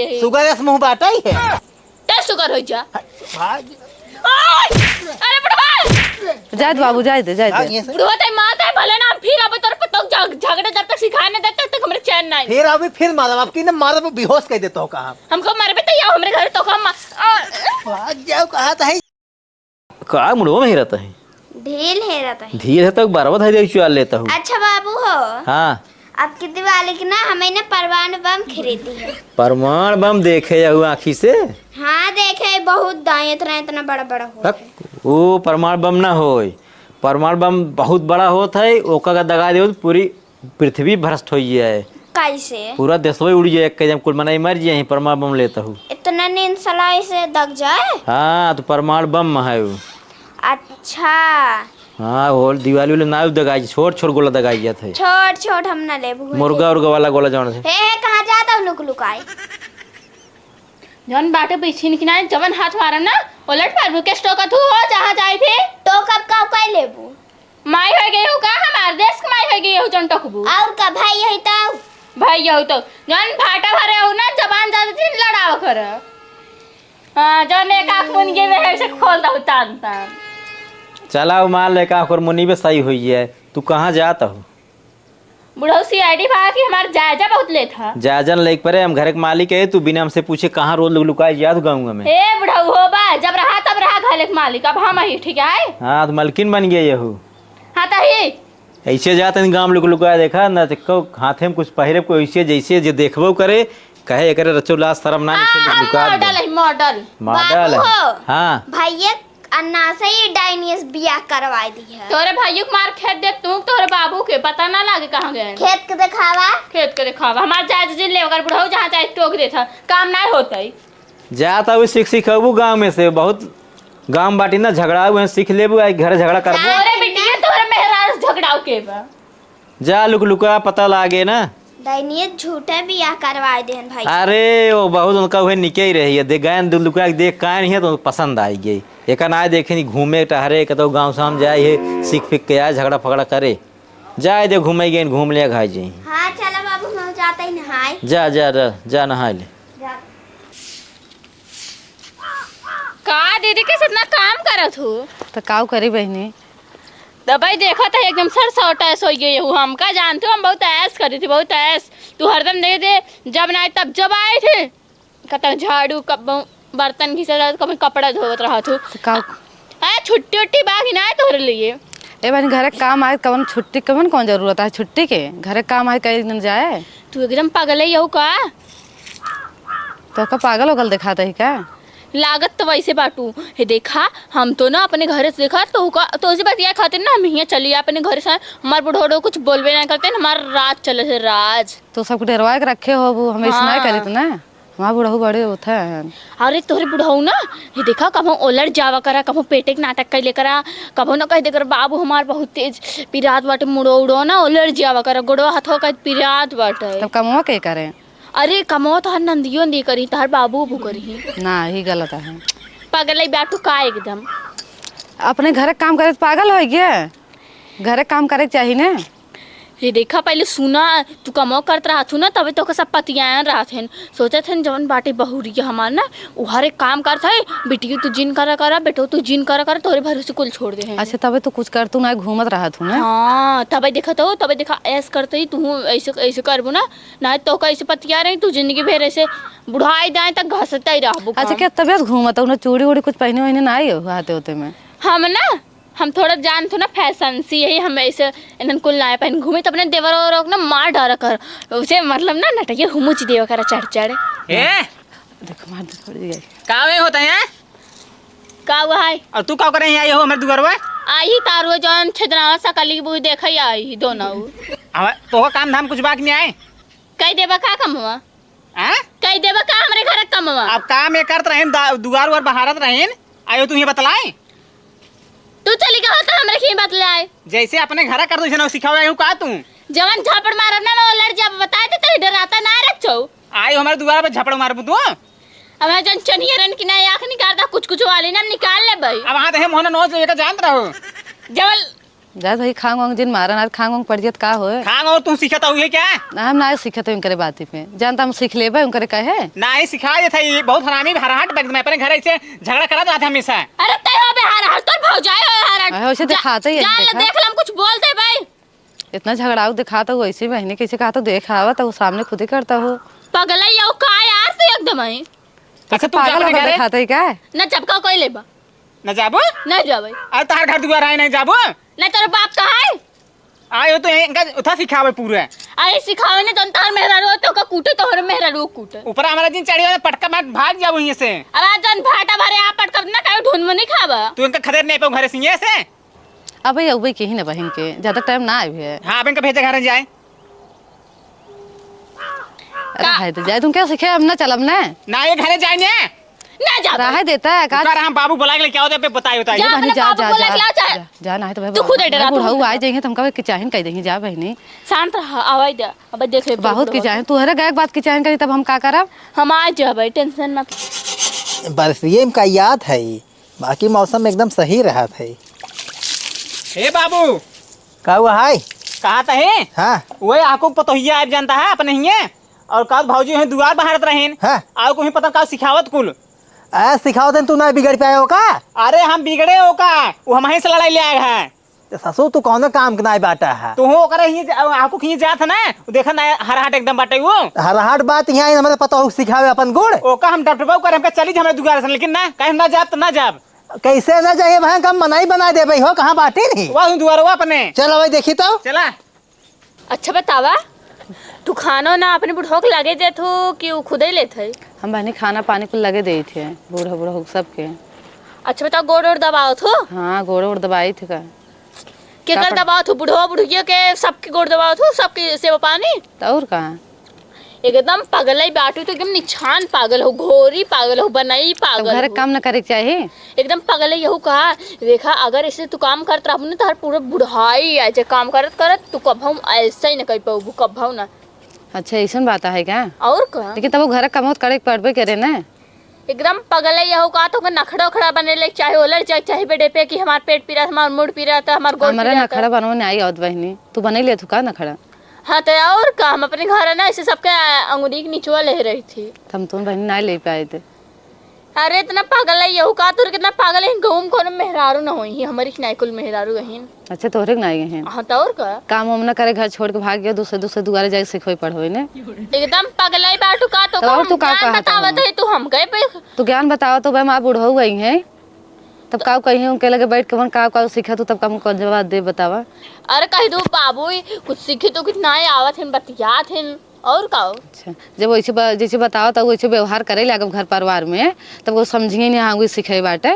है शुगर इस मुंह बाटा ही है ते शुगर हो जा भाग अरे बुढ़वा जाए बाबू जाए दे बुढ़वा ते माता है भले ना फिर अब तोर पे तो झगड़े जब तक सिखाने देते तक हमरे चैन नहीं फिर अभी फिर मारा आपकी ना मारा वो बेहोश कर देता हो कहाँ हमको मर पे तो या हमरे घर तो हम भाग जाओ कहा था का मुड़ो में रहता है ढील है रहता है धीरे तक बराबर है चुआ लेता हूँ। अच्छा बाबू हो हाँ अब की दिवाली की ना हमें ना परमाणु बम खरीदी है। परमाणु बम देखे जाऊ आँखी से। हाँ देखे बहुत दाएं इतना बड़ा बड़ा हो वो परमाणु बम ना होय परमाणु बम बहुत बड़ा होता है ओका दगा दे पूरी पृथ्वी भ्रष्ट हो जाए कैसे पूरा देशवा उड़ जाए एक कुल मनाई मर जाए परमाणु बम लेता हूँ इतना नींद सलाई से दग जाए। हाँ तो परमाणु बम है वो। अच्छा हाँ वो दिवाली वाले ना दगाई छोट छोट गोला दगाई जाता है छोट छोट हम ना ले मुर्गा उर्गा वाला गोला जान से कहाँ जाता हूँ लुक लुकाई जौन बाटे पीछे किनारे जवन हाथ मारम ना उलट पार के स्टोक तू हो जहां जाई थे तो कब का काय लेबू माई हो गई हो का हमार देश के माई हो गई हो जन टकबू और का भाई है तो भाई हो तो जौन भाटा भरे हो ना जबान ज्यादा दिन लड़ाव कर हां जौन एक आंख मुन के वे से खोल दो तान तान चला मार ले का और मुनी पे सही हुई है तू कहाँ जाता हो बुढ़ऊ सीआईडी भाग कि हमार जायजा बहुत लेट था जायजन लेक परे हम घर के मालिक है तू बिना हमसे पूछे कहाँ रोज लुकाई याद गाऊंगा मैं ए बुढ़ऊ हो बा जब रहा तब रहा घर के मालिक अब हम ही ठीक है हाँ तो मलकिन बन गए यहू हाँ तो ही ऐसे जाते गाँव लुकाया देखा न तो हाथे में कुछ पहरे को ऐसे जैसे जो देखबो करे कहे एक रचोल्लास शर्म ना मॉडल मॉडल हाँ भैया अन्ना से ही डाइनियस बियाह करवाई दी है तोरे भाइयों को मार खेत दे तू तोरे बाबू के पता ना लागे कहाँ गए खेत के दिखावा खेत के दिखावा हमार जायज जिन ले अगर बुढ़ऊ जहाँ चाहे टोक दे था काम ना होता ही जाता हुई सीखबू गाँव में से बहुत गाँव बाटी ना झगड़ा हुए सीख लेबू घर झगड़ा करबू तोरे बिटिया तोरे मेहराज झगड़ाओ के बा जा लुका पता लागे ना डाइनियस झूठे बियाह करवाई देन भाई अरे वो बहुत उनका हुए निके ही रही है देख गए लुका देख का नहीं है तो पसंद आई गई एक ना देखे नहीं घूमे टहरे कतो गाँव शाम जाए है सीख फिक के आए झगड़ा फगड़ा करे जाए दे घूमे गए घूम लिया खाए जाए हाँ चलो बाबू हम जाते ही नहाए जा जा जा नहा ले का दीदी के इतना काम करत हो तो काऊ करी बहनी दबाई देखा था एकदम सर सौटा ऐस हो गई हूँ हम का जानते हो हम बहुत ऐस करी थी बहुत ऐस तू हरदम दे दे जब ना तब जब आए थे कत झाड़ू कब बर्तन घिसे रहा कभी कपड़ा धोत रहा तू छुट्टी उट्टी बाकी ना तोहरे लिए ए बहनी घर काम आए कवन छुट्टी कवन कौन जरूरत है छुट्टी के घर काम आए कई दिन जाए तू एकदम पागल है यहू का तो का पागल होगल दिखाता है क्या लागत तो वैसे बाटू हे देखा हम तो ना अपने घर से देखा तो उसी बात यह खाते ना हम यहाँ चलिए अपने घर से हमारे बुढ़ोड़ो कुछ बोलबे ना करते ना हमारा राज चले थे राज तो सब डरवा के रखे हो वो हमें सुनाई करी तो ना हमारा बुढ़ऊ बड़े होता है अरे तोहरे बुढ़ऊ ना ये देखा कब उलट जावा करा कब पेटे के नाटक कर ले करा कब ना कह दे कर बाबू हमार बहुत तेज पिरात बाटे मुड़ो उड़ो ना उलट जावा करा गुड़वा हाथों का पिरात बाटे तब कमवा के करें अरे कमो तो हर नंदियों दे करी तार बाबू बू करी ना ही गलत है पागल बैठू का एकदम अपने घर काम करे पागल हो गया घर काम करे चाहिए ना ये देखा पहले सुना तू कमो करत रहा थू ना तभी तो सब पतियान रहा थे सोचे थे जवन बाटे बहुरी हमार ना वो हर एक काम करता है बेटी तू जिन करा बेटो तू जिन करा तोरे भरोसे कुल छोड़ दे हैं अच्छा तभी तो कुछ कर तू ना घूमत रहा तू ना हाँ तभी देखा ऐस करते ही तू ऐसे ऐसे करबू ना तो कैसे पतिया रही तू जिंदगी भर ऐसे बुढ़ाई जाए तक घसता ही रहबू अच्छा क्या तबियत घूमत ना चूड़ी उड़ी कुछ पहने वहने ना आई हो आते होते में हम थोड़ा जान थो ना फैशन सी यही हम ऐसे इन्हन कुल लाए पहन घूमे तो अपने देवर और ना मार डारा कर उसे मतलब ना नटके हुमुच देव करा चढ़ चढ़ ए देखो मार दे थोड़ी गई कावे होता है का हुआ है और तू का करे आई हो हमर दुगरवा आई तारो जौन छदना सकली बुई देखई आई दोनों अब तो काम धाम कुछ बाकी नहीं आए कई देबा का कमवा हैं कई देबा का हमरे घर कमवा अब काम एक करत रहेन दुगार वर बहारत रहेन आयो तू ये बतलाए तू चली गया तो हमरे की बतलाए जैसे अपने घर कर दो सिखावा हूं का तू जवन झापड़ मारब ना मैं लड़ जब बताए तो तेरे डराता ना रखो आयो हमारे दुआर पे झपड़ मारबू तू अब जन चनियरन की ना आंख निकालता कुछ वाली ना निकाल ले भाई अब वहां तो मोहन नोच लेके जानत रहो जवल जा भाई खांग वांग जिन मारन आज खांग वांग पड़ जियत का होए खांग और तू सीखता हुई क्या ना हम ना सीखते उनकरे बाती पे जानता हम सीख लेबे उनकरे कहे ना ही सिखा देता ये बहुत हरामी हराहट बैठ मैं अपने घर ऐसे झगड़ा करा देता हमेशा। अरे तय हो बे हार तो भौजाई हो हार अरे वैसे दिखाते ही है, जान देखा। देख लम कुछ बोल दे भाई। इतना झगड़ाऊ दिखाता हो वैसे बहने कैसे कहा तो देखा हुआ तो वो सामने खुद ही करता हो पगलई हो का यार तू एकदम ही अच्छा तू पागल अपने होकर घर दिखाता ही क्या है न चपका कोई लेबा न जाबो न जाबे। और तार घर दुआर आए नहीं जाबो न तेरे बाप का है आयो तो इनका उठा सिखावे पूरा अरे सिखावे ने तो तार मेहरारू तो का कूटे तो हर मेहरारू कूटे ऊपर हमारा दिन चढ़ी वाला पटका मार भाग जाबो यहीं से। अब आज जन भाटा भरे आप पट कर ना काहे ढूंढ में नहीं खाबा तू इनका खदेर नहीं पाऊ घर से से। अब अबे के ही ना बहन के ज्यादा टाइम ना आए है हां अब इनका भेजे घर जाए अरे भाई तो जाए तुम क्या सीखे हम ना चलब ना ये घरे जाए ने ना जा राह देता है का कर हम बाबू बुला के क्या होता है बताइए जा बताइए। अपने जा बाबू जा को लेके आओ, जा जा। जा ना है तो भाई तू खुद ही डरा, तू बुढ़ऊ खुद आ जाएंगे तो हम कहे कि चाहन कह देंगे जा बहनी शांत रहा आवाज दे अब देख ले बहुत की चाहे तू हरे गायक बात की चाहन करी तब हम का करब हम आ जा भाई टेंशन मत। बरसिए का याद है बाकी मौसम एकदम सही रहा था। हे बाबू का हुआ है? कहा था है हाँ वही आपको पतोहिया आप जानता है अपने ही और का भाजी है दुआर बहारत रहेन हाँ आओ को ही पता का सिखावत कुल आ सिखाओ देन तू ना बिगड़ पाए हो का? अरे हम बिगड़े हो का वो हम ही से लड़ाई ले आए हैं तो ससुर तू कौन काम के ना बाटा है? तो हो करे ही आपको कहीं जात है ना देखा ना हर हाट एकदम बाटे वो हरहाट बात यहाँ हमारे पता हो सिखावे अपन गुड़ ओका हम डॉक्टर कर हमका चली हमारे दुआर से लेकिन ना कहीं ना जाब तो ना जाब कैसे ना जाइए भाई कम मनाई बना दे भाई हो कहाँ बाटे नहीं। वह दुआर हुआ अपने चलो भाई देखी तो चला अच्छा बतावा तू खानो ना अपने बुढ़ो के लगे दे तो कि वो खुद ही लेते हम बहनी खाना पानी को लगे दे थे बूढ़ा बूढ़ा सबके। अच्छा बताओ गोड़ ओड़ दबाओ थो हाँ गोड़ वोड़ दबाई थे का के कर दबाओ थो बुढ़ो बुढ़िया के सबके गोड़ दबाओ थो सबके सेवा पानी तो और कहाँ एकदम पागल ही बाटू तो एकदम निछान पागल हो घोरी पागल हो बनाई तब पागल घर हो। काम न करे के चाहिए एकदम पागल ही यहू कहा देखा अगर ऐसे तू काम करत रहा ना तो हर पूरा बुढ़ाई ऐसे काम करत करत तू कभू ऐसा ही न कर पाऊ कभू ना। अच्छा ऐसा बात है क्या और का लेकिन तब वो घर काम करे पड़बे करे ना एकदम पगल है यहू कहा तो नखड़ा उखड़ा बने ले चाहे ओलर चाहे बेडे पे कि हमार पेट पीरा हमार मुड़ पीरा था हमार गोड़ हमारा पीरा नखड़ा बनवाने आई आवत बहनी तू बने ले तू का नखड़ा हाँ तो और का हम अपने घर है ना ऐसे सबके अंगुरी के निचवा ले रही थी। हम तुम बहनी ना ले पाए थे अरे इतना पागल है यहू कहा तू कितना पागल है घूम को मेहरारू ना होई हमारी नाइकुल मेहरारू गहीन। अच्छा तोहरे ना गए हैं हाँ तो और का काम वाम न करे घर छोड़ के भाग गया दूसरे दुआरे जाके सिखोई पढ़ोई ने एकदम पागल है बाटू का तो तब और तू का ज्ञान कहता बतावत है तू हम गए पे तू ज्ञान बताओ तो भाई माँ बूढ़ो गई है तब का कहीं उनके लगे बैठ के का सीखा तू तब का मुझको जवाब दे बतावा। अरे कह दो बाबू कुछ सीखे तो कुछ ना आवत है बतियात है और का। अच्छा जब वैसे जैसे बताओ तब वैसे व्यवहार करे लगे घर परिवार में तब वो समझिए नहीं हाँ सीखे बाटे।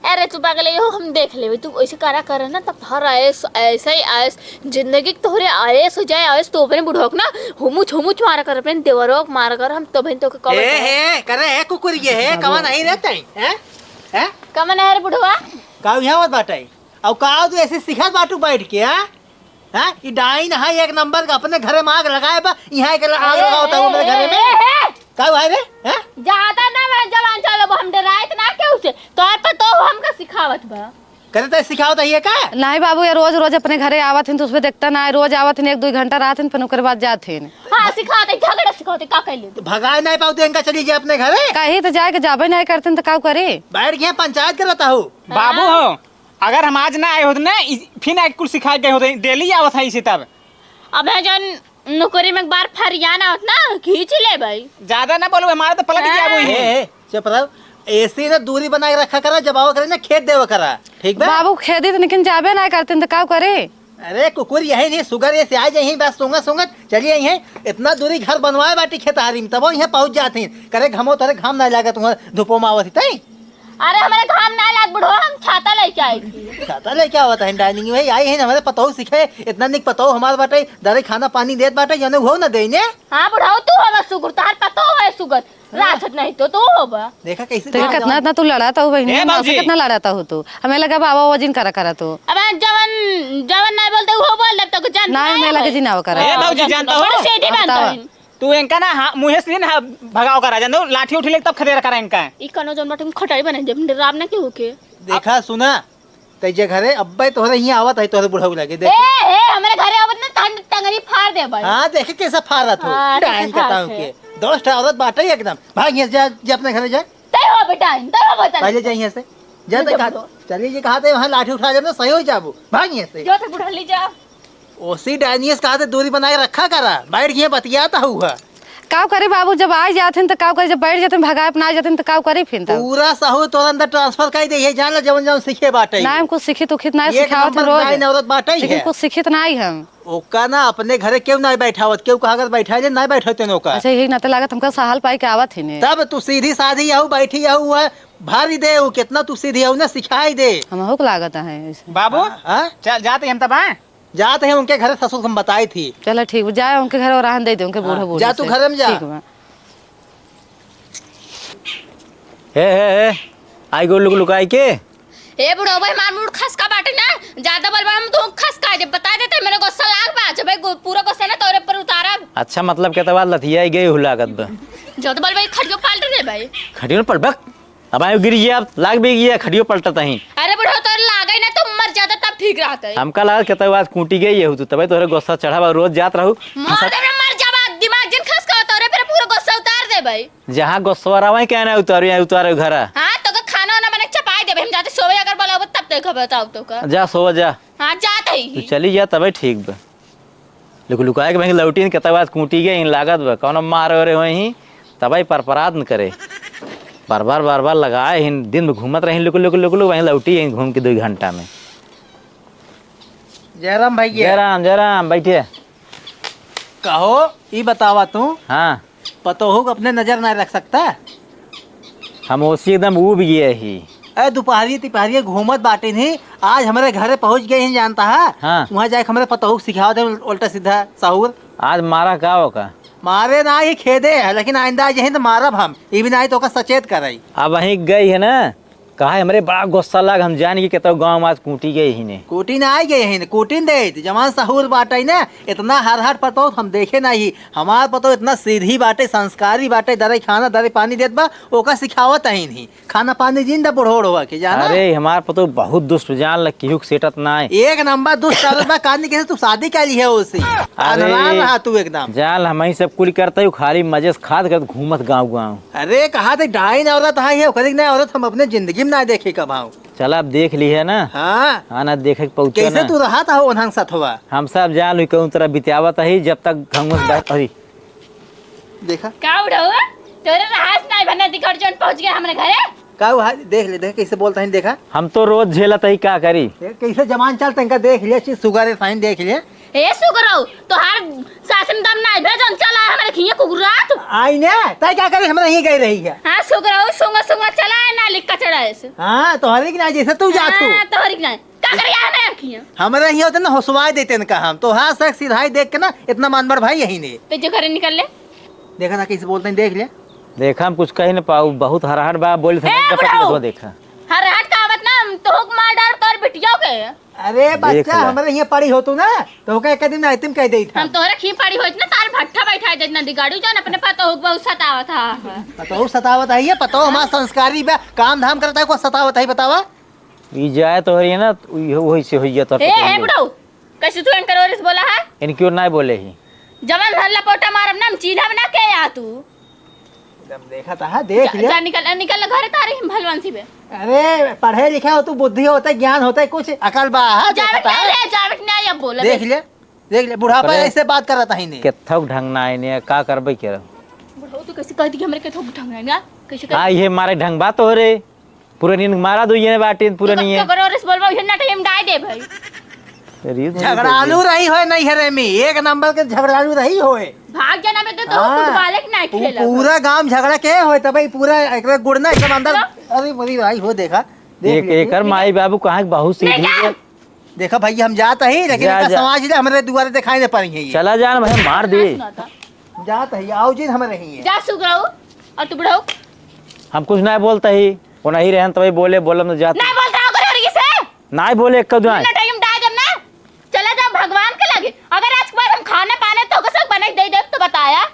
अरे तू पागल हो हम देख ले तू ऐसे करा करे ना तब हर आयस ऐसा ही आयस जिंदगी के तोहरे आयस हो जाए आयस तो अपने बुढ़ोक ना हुमुच मारा कर अपने देवरोक मारा कर हम तो बहन तो कब करे है कुकुर ये है कवा नहीं रहता है हैं कमन है रे बुढ़वा का यहाँ मत बाटे और का तू ऐसे सिखा बाटू बैठ के हैं ये डाइन है एक नंबर का अपने घरे में आग लगाए बा यहाँ के आग लगाता हूँ मेरे घरे में का भाई रे हैं ज्यादा ना मैं जवान चलो हम डराए ना क्यों से तोर पर तो हमका सिखावत बा करे तो सिखाओ तो ये का नहीं बाबू यार रोज रोज अपने घरे आवत हैं तो उसमें देखता ना रोज आवत हैं 1-2 घंटा रहते हैं फिर ओकर बाद जाते हैं। हां सिखाते झगड़ा सिखाते का कहले तो भगाए नहीं पाओ तो इनका चली जाए अपने घरे कहीं तो जाके जाबे नहीं करते हैं तो का करे बैठ गए पंचायत करता हूँ बाबू हो अगर हम आज ना आए होते ना फिर ना कुल सिखा गए होते डेली आवत है इसे तब अब है जन नौकरी में एक बार फरियाना होत ना खींच ले भाई ज्यादा ना बोलो हमारे तो पलट गया वो ही चुप रहो ऐसी ना दूरी बना के रखा करा जब आओ करे ना खेत देवा करा ठीक बा बाबू खेती तो लेकिन जाबे नहीं करते हैं तो का करे। अरे कुकुर यही नहीं सुगर ये से आ जाए बस सुंगत चलिए यही इतना दूरी घर बनवाए बाटी खेतारी में तब यहाँ पहुँच जाते हैं करे घमो तारे घाम ना लगा तुम्हारे धूपो में आवत है। अरे हमारे घाम ना लाग बुढ़ो हम छाता लेके आई थी छाता ले क्या होता है डाइनिंग में आई है हमारे पतो सीखे इतना निक पतो हमारे बाटे दरे खाना पानी देत बाटे जने हो ना देने। हां बुढ़ाओ तू हमार सुगर तार पतो है सुगर राजत नहीं तो तू होबा देखा कैसे तो कितना इतना तू लड़ाता हो बहनी ए माँ बाबूजी। से कितना लड़ाता हो तू हमें लगा बाबा वजन करा तो अब जवन नहीं बोलते वो बोल दे तो जान ना हमें लगे जिनाव करा ए बाबूजी जानता हो सीधी बनता बतावा। है तू इनका ना मुँह से ना भगाव करा जान दो लाठी उठी ले तब खदेरा करा इनका ई कनो जन मटम खटाई बने जब राम ना के होके देखा सुना तैजे घरे अब्बे तोहरे यहाँ आवत है तोहरे बुढ़ऊ लगे ए देख ए हमरे घरे आवत ना टंगरी फाड़ दे भाई। हाँ देखे कैसा फारत हो हाँ, डाइन कैसे कहता हूँ फाड़ते। के दोस्त औरत बाटे ही एकदम भाग यहाँ जा अपने घरे जाए तय हो बेटा तय हो बता। पहले जाइए से जा नहीं कहा जाबो। चलिए ये कहा थे वहाँ लाठी उठा जाना सही हो जाबो भाग यहाँ से जो ते बुढ़ली जा। ओसी डाइनियस कहा थे दूरी बनाए रखा करा बैठ गए बतियाता हुआ काव करे बाबू जब आ जाते तो काव करे जब बैठ जाते भगाए अपना जाते तो काव करे फिर तब पूरा सहू तोर अंदर ट्रांसफर कर दे जान ला जवन जवन सीखे बाटे ना हम कुछ सीखी तो कितना एक सिखावत नंबर रोज डाइन औरत बाटे ही लेकिन है कुछ सीखित नहीं हम। ओका ना अपने घरे क्यों ना बैठावत क्यों कहा अगर बैठा जे ना बैठते नौका अच्छा यही ना तो लागत हमका सहाल पाई के आवत ही ने तब तू सीधी साधी आहू बैठी आहू है भारी दे ऊ कितना तू सीधी आहू ना सिखाई दे हम हो के लागत है ऐसे। बाबू हाँ चल जाते हम तब हाँ जाते हैं उनके घर ससुर हम बताई थी चलो ठीक जाए उनके घर और रहन दे दे उनके बूढ़े बूढ़े जा तू से। घर में जा। ठीक बा। हे आई गो लुकाई के ए बुढ़ो भाई मार मुड़ खसका बाटे ना ज्यादा बलबा हम तो खसका दे बता देते मेरे गुस्सा लाग बा जब भाई पूरा गुस्सा ना तोरे पर उतारा। अच्छा मतलब कहता बात लथिया गई हुलाकत बा जो तो बल भाई खड़ियो पाल्ट दे भाई। खटियो न पलटक अब आयो गिर गया लाग भी गया खटियो पलटत ही अरे बुढ़ो तो लागे ना तो मर जाता तब ठीक रहता है। हमका लगा कहता बात कूटी गई है तू तबे तोहरे गुस्सा चढ़ा बा रोज जात रहू मार दे मर जाबा दिमाग जिन खसका तोरे पर पूरा गुस्सा उतार दे भाई। जहाँ गुस्सा रहा क्या ना उतारे घर हां तो खाना ना बने चपाई दे हम जाते सोवे अगर बोलाबो तब देखो बताओ तो का। जा सो जा हां जात तू ही चली जा तबे ठीक बा लुकाए के भाई लौटी कहता बात कूटी गई लागत बा कौन मार रे वही तबे परपराध न करे बार बार लगाए हिन दिन में घूमत रही लुक वहीं लौटी यहीं घूम के 2 घंटा में। जयराम भाई जयराम बैठिए। कहो ये बतावा तू हाँ पतो हो अपने नजर ना रख सकता हम उसी एकदम उब गए ही अरे दोपहरी तिपहरी घूमत बाटे नहीं आज हमारे घरे पहुंच गए हैं जानता है हाँ। वहाँ जाके हमारे पतो हो सिखाओ दे उल्टा सीधा साहूर आज मारा का होगा मारे ना ये खेदे है लेकिन आइंदा यही तो मारब हम ये भी ना तो का सचेत कराई अब वहीं गई है ना कहा हमारे बड़ा गुस्सा लग हम जान के कहता गाँव में आज कूटी गई ही ने कोटिन आई गए हैं कोटिन दे जवान साहूर बाटे ना इतना हर पतो हम देखे नहीं हमार पतो इतना सीधी बाटे संस्कारी बाटे दरे खाना दरे पानी देत बा ओका सिखावत ही नहीं खाना पानी जिंदा बुढ़ोड़ हुआ के जाना अरे हमार पतो बहुत दुष्ट जान लग केहू सेटत ना है एक नंबर दुष्ट औरत बा कान कैसे तू शादी कर ली है उससे अनरान रहा तू एकदम जान हम ही सब कुल करते हो खाली मजे से खाद कर घूमत गाँव अरे कहा थे डाइन औरत है करीब ना औरत हम अपने जिंदगी में ना देखे कब आऊं चल अब देख ली है ना हाँ आना देखे पहुँचे कैसे ना तू रहा था उन्हंग साथ हुआ हम सब जान ली कहूँ तरह बितावत ही जब तक अरे देखा का उड़ो तोरे राहत नहीं बने दिखड़ जोन पहुंच गया हमरे घरे। का हुआ देख ले देख कैसे बोलता है देखा हम तो रोज झेलत ही का करी कैसे जमान चलता इनका देख लिया चीज सुगर साइन देख लिया ए सुगरो तोहार सासम दम नहीं भेजन चला हमरे खिया कुगरात। आई ने तय क्या करी हमारे यहीं गई रही है हां सुगरो सुंगा चला ना लिख का चढ़ा ऐसे। हाँ तो हरी ना जैसे तू जा तू हां तोहरी नहीं का करे हमरे खिया हमारे यहाँ होते ना हौसवाई देते न हम तो हाँ सर सीधाई देख के ना इतना मानवर भाई यही ने ते जो घरे निकल ले। देखा ना कैसे बोलते हैं देख लिया देखा हम कुछ कही न पाऊ बहुत हराहट बा बोल बुढ़ाऊ। देखा हर हट का आवत ना तो मार डार तोर बिटिया के अरे देख बच्चा ला। हमारे यहाँ पड़ी हो तू ना तो का एक दिन में आइटम कह दी था हम तोहरे खी पड़ी होत ना तार भट्ठा बैठा दे ना दिगाड़ू जान अपने पता हो बहुत सतावा था। बताओ सतावत है ये पता हमारा संस्कारी बा काम धाम करता है को सतावत है बतावा ई जाए तो हरी ना वही से होइए तो ए बुढ़ऊ कैसे तू एंकर ओरिस बोला है इन क्यों ना बोले ही जवन धर लपोटा मारब ना हम चिन्हब ना के या तू एकदम देखा था देख लिया जा निकल घरे तारे भलवंसी बे अरे पढ़े लिखे हो तू बुद्धि होता है ज्ञान होता है कुछ अकल बा जावट नहीं अब बोला देख लिया बुढ़ापा अरे। ऐसे बात कर रहा था ही केथक ढंग ना आइने का करबे के बुढ़ऊ तो कैसे कह दी हमरे के थोक ढंगा कैसे कर हाँ ये मारे ढंग बात हो रे पूरा नींद मारा दो ये बाटे पूरा नहीं है करो ओरिस बोलबो हिन्ना टाइम डाय दे भाई। झगड़ालू रही हो नहीं है में एक नंबर के झगड़ालू रही हो भाग जाना में तो हाँ। फुटबॉल के ना खेला पूरा गांव झगड़ा के हो तब पूरा एक गुड़ना एकदम अंदर अरे बड़ी भाई हो देखा एक एकर माई बाबू कहाँ बहुत सीधी है देखा भाई हम जाते ही लेकिन जा, इनका जा। समाज ले हमारे दुआरे दिखाई नहीं पड़ी है ये चला जान भाई मार दे जाते ही आओ जी हमारे ही है जा सुगराऊ और तू बुढ़ऊ हम कुछ नहीं बोलता ही वो नहीं रहन तभी बोले बोलम तो जाते नहीं बोलता करे और किसे नहीं बोले एक कदू हिन्ना टाइम डाय दे ना चला जा भगवान के लगे अगर आज के बाद हम खाने पाने तो कसक बने दे दे तो बताया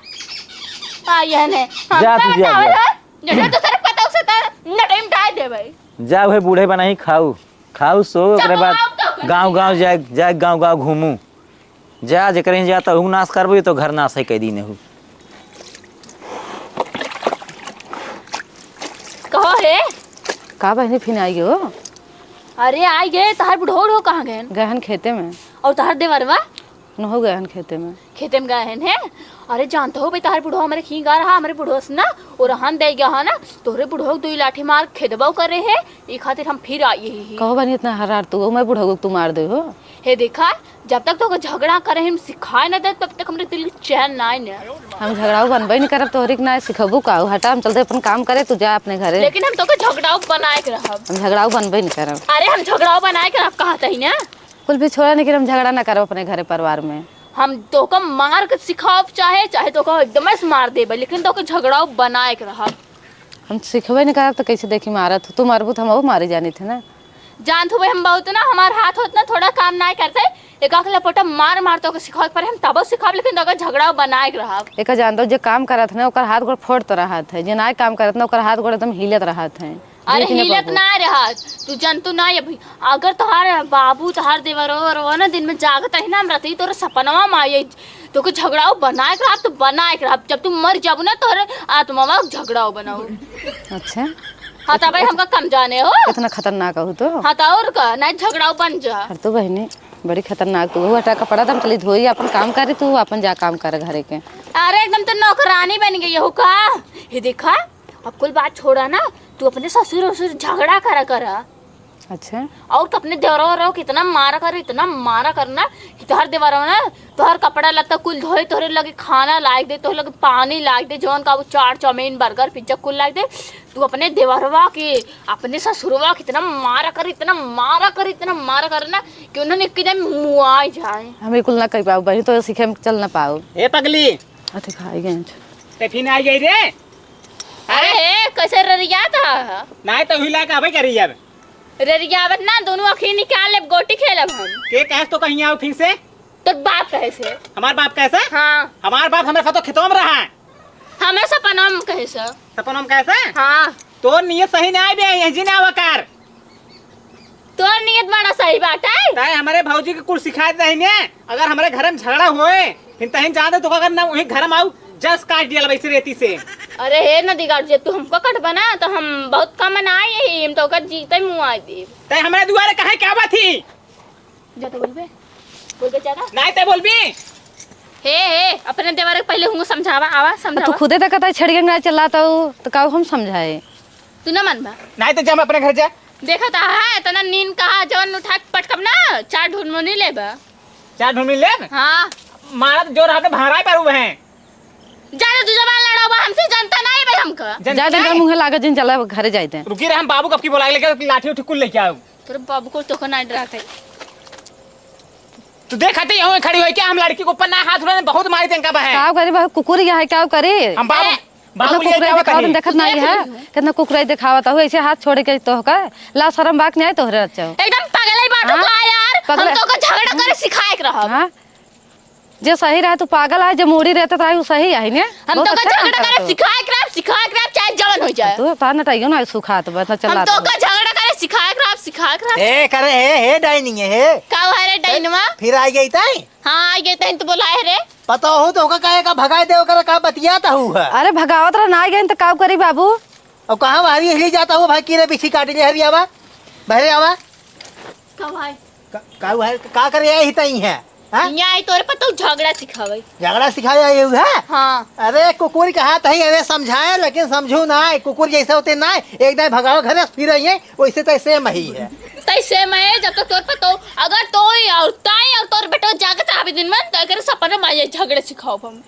हां ये ने जा तू जा जो तो सिर्फ पता उसे तो ना टाइम डाय दे भाई जा भाई बूढ़े बनाई खाऊ खाऊ सो ओकरे बाद चबाओ तो कर गांव गांव जाए जाए गांव गांव घूमू जा जे कहीं जाता हूँ नाश करबो तो घर नाश है कई दिन हूँ कहो हे का बहनी फिर आई हो अरे आई गए तहार बुढ़ो कहाँ गए गहन खेते में और तहार देवरवा न हो गहन खेते में खेते में गए हैं अरे जानते हो भाई तहार बुढ़ो हमारे खी गा रहा हमारे बुढ़ो से ना और रहन दे गया है ना तोहरे बुढ़ो दो लाठी मार खेदबो करे है ई खातिर हम फिर आई ही कहो बहनी इतना हरार तू मैं बुढ़ऊ तू मार दे हो हे देखा जब तक तो झगड़ा करे हम सिखाए ना दे तब तक हमरे दिल के चैन ना आए हम झगड़ाऊ बनबे नहीं करब तोहरी के ना सिखबू का हटा हम चलते अपन काम करे तू जा अपने घरे लेकिन हम तो के झगड़ाओ बनाए के रहब हम झगड़ाऊ बनबे नहीं करब अरे हम झगड़ाओ बनाए के रहब कहत ही ना कुल भी छोड़ा नहीं कि हम झगड़ा ना करब अपने घरे परिवार में हम तो को मार के सिखाओ चाहे चाहे तो को एकदम से मार देबे लेकिन तो के झगड़ाओ बनाए के रहब हम सिखबे नहीं करब तो कैसे देखी मारत हो तू मारबू तो हम वो मारे जानी थे ना जानत हो भाई हम बहुत ना हमार हाथ होत ना थोड़ा काम ना करते एक अकेला पोटा मार मार तो के सिखाओ पर हम तब सिखाब लेकिन तो के झगड़ाओ बनाए के रहब एक जान दो जो काम करत है ओकर हाथ गोड़ फोड़ तो रहत है जे ना काम करत ना ओकर हाथ गोड़ एकदम हिलत रहत है अरे देख न हिलत बाबू। ना रहत तू जनतु ना ये भाई अगर तोहार बाबू तोहार देवर और ना दिन में जागत है ना हम रहती तोरे सपनवा में आई तो के झगड़ाओ बनाए के रहब तो बनाए के रहब जब तू मर जाबू ना तोरे आत्मा में झगड़ाओ बनाओ अच्छा हाँ तो भाई हमका कम जाने हो इतना खतरनाक हो तो हाँ तो और का नहीं झगड़ाओ बन जा और तू बहनी बड़ी खतरनाक तू हटा कपड़ा तो हम चली धोई अपन काम करे तू अपन जा काम करे घरे के अरे एकदम तो नौकरानी बन गई हो का ये देखा अब कुल बात छोड़ा ना तू अपने ससुर से झगड़ा करा अच्छा और तो अपने देवरो कितना मारा कर इतना मारा करना कि तोहर देवरो ना तोहर कपड़ा लत्ता कुल धोए तोहरे लगे खाना लाग दे तोहरे लगे पानी लाग दे जौन का वो चाट चाउमीन बर्गर पिज्जा कुल लाग दे तू अपने देवरवा के अपने ससुरवा कितना मारा कर इतना मारा कर ना कि उन्होंने एकदम मुआ जाए हम बिल्कुल ना कर पाऊ बहनी तो सीखे में चल ना पाऊ ए पगली अरे खाई गए ते फिर आई गई रे अरे हे कैसे ररिया था नहीं तो हिला के अबे करी यार ररियावत ना दोनों अखी निकाल ले गोटी खेलब हम के कैस तो कहीं आओ फिर से तो बाप कैसे हमार बाप कैसे हाँ हमार बाप हमारे साथ तो खेतों में रहा है हमें सपनम कैसे सपन हम कैसे हाँ तो नियत सही ना आई बे ये जी ना वकार तोर नियत बड़ा सही बात है ताए हमारे भौजी के कुल सिखाए दहिने अगर हमारे घर में झगड़ा हुए फिर तहिन जान दे तो अगर ना वही घर में आऊ जस काट दिया वैसे रेती से अरे हे नदी गाड़ जे तू हमको कट बना तो हम बहुत कम बनाए यही हम तो का जीते मुंह आ दे ताए हमारे दुआरे कहे क्या बात थी जा तो बोल बे जागा नहीं ते बोलबी हे अपने देवर के पहले हमको समझावा आवा तू समझावा खुदे तक कहता छड़ गंगा चलाता तो का हम समझाए तू ना मन बा नहीं तो जब अपने घर जा देखा ता है इतना नींद कहा जवन उठा के पटकम ना चार ढूंढ ले बा चार ढूंढ ले हां मारा जो रहते भाराई पर हुए हैं ज्यादा तू जबान लड़ावा हमसे जनता नहीं भाई हमका जा देंगे मुंह लागे जिन चला घरे जाते हैं रुकी रहे हम बाबू कब की बोला लेके लाठी उठी कुल लेके आओ तेरे बाबू को तो को नहीं डराते तू देख हटे यहाँ खड़ी हुई क्या हम लड़की को ऊपर ना हाथ उठाने बहुत मारी तेंका बहे का करे बा कुकुर है क्या करे हम बाबू बाबू कुकुर लिए दिखावत देखत नहीं है कितना कुकुर दिखावत हो ऐसे हाथ छोड़ के तो का ला शरम बाक नहीं तोहरे अच्छा एकदम पगल ही बाटो हाँ? का यार हम पगल- तो को झगड़ा करे सिखाए के रहब हां जो सही रहा तू पागल है जो मूड़ी रहता था वो सही है ने हम तो का झगड़ा करे सिखाए के रहब चाहे जवन हो जाए तू पा न टाइयो ना सुखात बस हम चला तो का झगड़ा करे सिखाए के रहब ए करे हे डाइनिंग है का है रे डाइनवा फिर आई गई ताई हां आ गए तैन तो बोलाए रे पता हो तो कहे का भगाए दे ओकर का बतियाता हुआ अरे भगावत रहा ना गए तो का करी बाबू और कहां बाहरी हिली जाता हुआ भाई कीरे बिछी काट ले हरी आवा बहरे आवा का भाई का करे ही तई है हां यहाँ आई तोरे पर तो झगड़ा सिखावे झगड़ा सिखाया ये है हाँ अरे कुकुर का हाथ है अरे समझाए लेकिन समझू ना कुकुर जैसे होते ना एक दिन भगाओ घरे फिर रही है वैसे तो सेम ही है तैसे मैं जब तक तोर पर तो अगर तो और ताई और तोर बेटा जागत आवे दिन में तो अगर सपने में ये झगड़े सिखाओ हम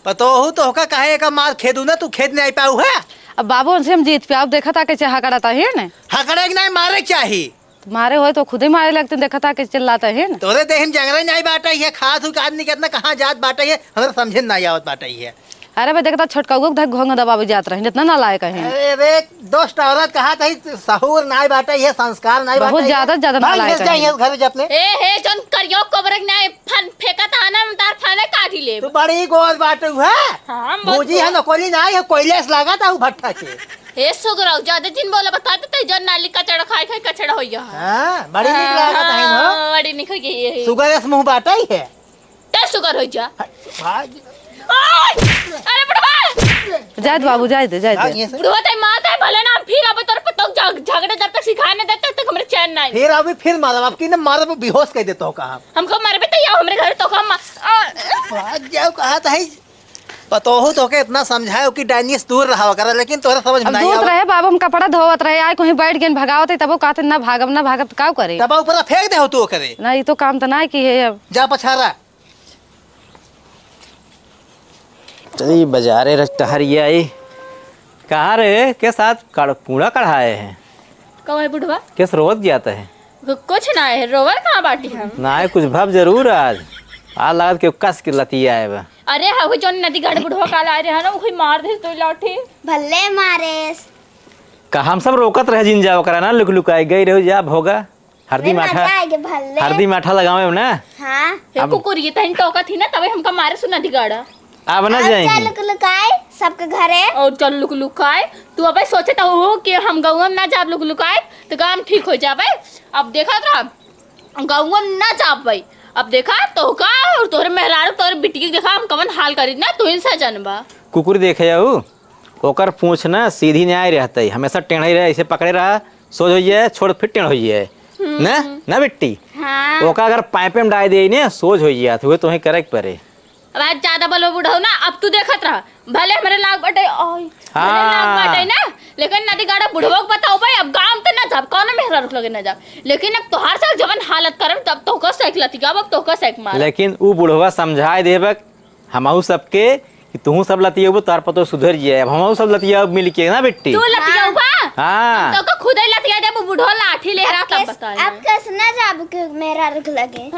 पतो हो तो का कहे का मार खेदू ना तू खेद नहीं पाऊ है अब बाबू उनसे हम जीत पे आप देखा था कैसे हा कराता है ना हकड़े के नहीं मारे चाहिए मारे हो तो खुद ही मारे लगते देखा था कैसे चिल्लाता है ना तोरे देह में जंगल नहीं बाटा है खास हुई आदमी कितना कहाँ जात बाटा है हमें समझे नहीं आवत बाटा है अरे भाई देखता छोटका धक घोंग दबावे जात रहे जितना ना लायक है अरे रे दोस्त औरत कहा था सहूर नहीं बाटा है संस्कार नहीं बाटा बहुत ज्यादा नालायक है। जाइए घर जब अपने हे जन करियो कोबरक ना फन फेंका था ना तार फने काटी ले तू बड़ी गोद बाटू है हां बहुत भूजी है ना कोयली नहीं है कोयले से लगा था वो भट्टा के हे सुगराव ज्यादा दिन बोला बता दे जन नाली कचड़ा खाए खाए कचड़ा हो गया हां बड़ी निक लागत है हो बड़ी निक हो गई शुगर से मुंह बाटा ही है टे शुगर हो जा भाग अरे बुढ़वा जाए दे बाबू जाए दे ये से बुढ़वा ते माता है भले ना फिर अब तोर पे तो झगड़े जब तक सिखाने देते तक हमरे चैन नहीं फिर अभी फिर मारब अब की ना मारब बेहोश कर देतो का हमको मरबे तो या हमरे घर तो हम भाग जाओ कहा था पतोहू तो के इतना समझाओ कि डाइनियस दूर रहा करे लेकिन तोरा समझ में अब नहीं दूध आवे रहे बाबू हम कपड़ा धोवत रहे आए कहीं बैठ गए भगावत तब कहते ना भागब तो का करे दबा ऊपर फेंक दे हो तू करे ना ये तो काम तो ना की है अब जा पछारा चलिए बाजारे टहरिया आई कहाँ रे के साथ कूड़ा कढ़ाए हैं कौन है बुढ़वा किस रोज जाता है कुछ ना है रोवर कहाँ बाटी हम ना है कुछ भव जरूर आज लागत के कस के लतिया है बा अरे हाँ जो नदी गढ़ बुढ़वा काल आ रहे हैं ना वही मार दे तो लाठी भले मारेस का हम सब रोकत रह जिन जाओ करा ना लुक लुकाई गई रहो जा भोगा हरदी माठा आएगे भले हरदी माठा लगावे ना हाँ ये कुकुर ये तहन टोका थी ना तबे हमका मारे सु नदी गढ़ अब ना चल जाएंगे लुक लुकाए सबके घरे और चल लुक लुकाए तू अबे सोचे तो हो कि हम गाँव में ना जाब लुक लुकाए तो काम ठीक हो जाबे अब देखा था गाँव में ना जाब भाई अब देखा तो का और तोरे मेहरारू तोरे बिटिया देखा हम कवन हाल करी ना तू इनसे जनबा कुकुर देखे जाऊ ओकर पूछ ना सीधी न्याय रहता है हमेशा टेढ़ा ही रहे ऐसे पकड़े रहा सोच होइए छोड़ फिर टेढ़ होइए ना ना बिट्टी हाँ ओका अगर पाइपे में डाल दे ने सोच होइए तो तुम्हें करे के पड़े अब आज ज्यादा बलो बुढ़ाओ ना अब तू देखत रहा भले हमारे लाग बटे ओए भले लाग बटे ना लेकिन नदी गाड़ा बुढ़वा को बताओ भाई अब गांव तो ना जाब कौन मेहरा रुक लगे ना जाब लेकिन अब तोहार साथ जवन हालत करब तब तो का साइकिल लती अब तो का साइकिल मार लेकिन ऊ बुढ़वा समझाए देबक हमहू सबके कि तू सब लतिया तार पतो सुधर जाए अब हमहू सब लतिया मिल के ना बिट्टी तू लतिया बा हाँ तो का खुद ही लतिया जब बुढ़वा लाठी ले रहा तब बता अब कैसे ना जाब के मेरा रुक लगे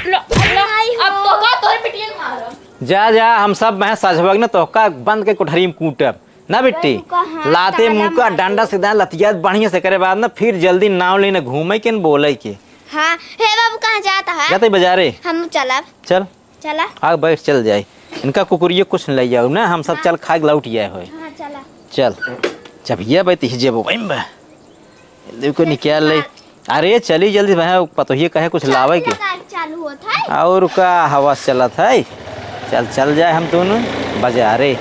अब तो का तोरे पिटिया मारो जा जा हम सब मैं सजबग ना तो का बंद के कोठरी में कूटब ना बिट्टी लाते मुंह का डंडा सीधा लतिया बढ़िया से करे बाद ना फिर जल्दी नाव लेने घूमे के न बोले के हाँ हे बाबू कहाँ जाता है जाते बाजारे हम चलब चल चला आग बैठ चल जाए इनका कुकुरिये कुछ नहीं ले जाओ ना हम सब चल खा के लौट जाए हो हाँ चला चल जब ये भाई तीज जेबो भाई मैं देखो निकाल ले अरे चली जल्दी भाई पतो ये कहे कुछ लावे के चालू होता है और का हवा चलत है चल चल जाए हम दोनों बाजारे